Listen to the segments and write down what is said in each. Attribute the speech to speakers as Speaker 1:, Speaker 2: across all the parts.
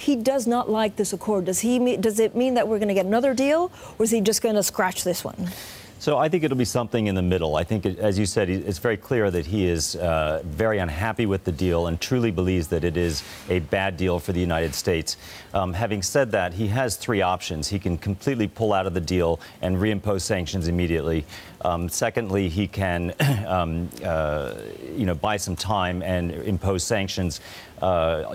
Speaker 1: he does not like this accord. Does it mean that we're going to get another deal, or is he just going to scratch this one?
Speaker 2: So I think it'll be something in the middle. I think, as you said, it's very clear that he is very unhappy with the deal and truly believes that it is a bad deal for the United States. Having said that, he has three options. He can completely pull out of the deal and reimpose sanctions immediately. Secondly, he can, buy some time and impose sanctions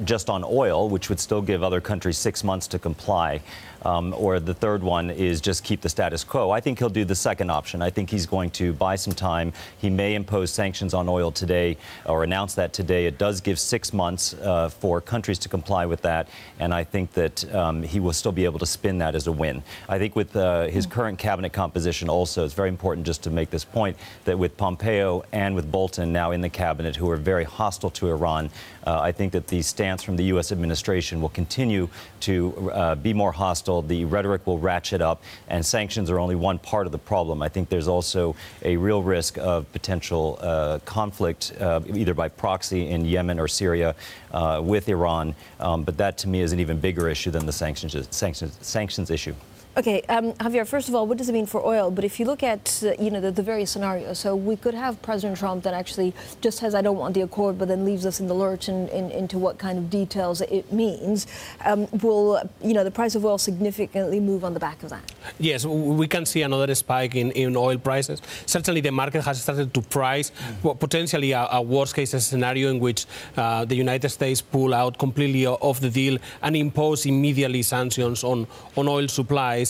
Speaker 2: just on oil, which would still give other countries 6 months to comply. Or the third one is just keep the status quo. I think he'll do the second option. I think he's going to buy some time. He may impose sanctions on oil today or announce that today. It does give 6 months for countries to comply with that. And I think that he will still be able to spin that as a win. I think with his current cabinet composition also, it's very important just to make this point that with Pompeo and with Bolton now in the cabinet, who are very hostile to Iran, I think that the stance from the U.S. administration will continue to be more hostile. The rhetoric will ratchet up, and sanctions are only one part of the problem. I think there's also a real risk of potential conflict, either by proxy in Yemen or Syria with Iran. But that, to me, is an even bigger issue than the sanctions issue.
Speaker 1: Okay, Javier, first of all, what does it mean for oil? But if you look at, the various scenarios, so we could have President Trump that actually just says, I don't want the accord, but then leaves us in the lurch into what kind of details it means. Will, the price of oil significantly move on the back of that?
Speaker 3: Yes, we can see another spike in oil prices. Certainly, the market has started to price potentially a worst-case scenario in which the United States pull out completely of the deal and impose immediately sanctions on oil supplies.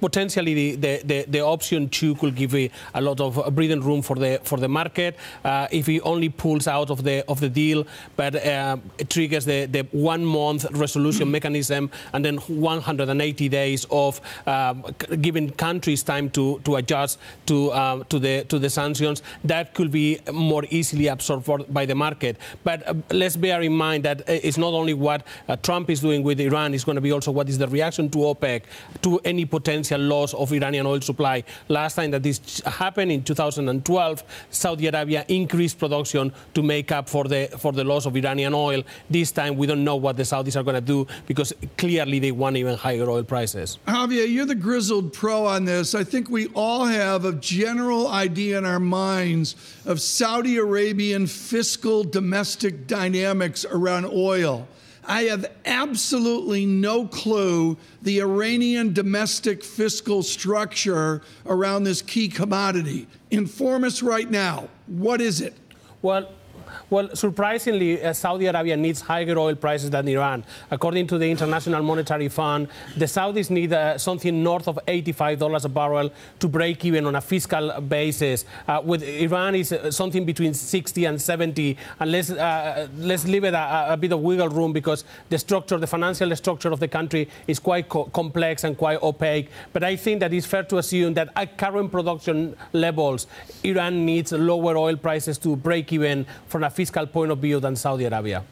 Speaker 3: Potentially, the option 2 could give a lot of breathing room for the market if he only pulls out of the deal, but it triggers the 1 month resolution mechanism and then 180 days of giving countries time to adjust to the sanctions. That could be more easily absorbed by the market. But let's bear in mind that it's not only what Trump is doing with Iran; it's going to be also what is the reaction to OPEC to any potential loss of Iranian oil supply. Last time that this happened in 2012, Saudi Arabia increased production to make up for the loss of Iranian oil. This time, we don't know what the Saudis are going to do because clearly they want even higher oil prices.
Speaker 4: Javier, you're the grizzled pro on this. I think we all have a general idea in our minds of Saudi Arabian fiscal domestic dynamics around oil. I have absolutely no clue the Iranian domestic fiscal structure around this key commodity. Inform us right now. What is it?
Speaker 3: Well, surprisingly, Saudi Arabia needs higher oil prices than Iran. According to the International Monetary Fund, the Saudis need something north of $85 a barrel to break even on a fiscal basis. With Iran, is something between 60 and 70. And let's leave it a bit of wiggle room because the financial structure of the country is quite complex and quite opaque. But I think that it's fair to assume that at current production levels, Iran needs lower oil prices to break even from a fiscal point of view than Saudi Arabia.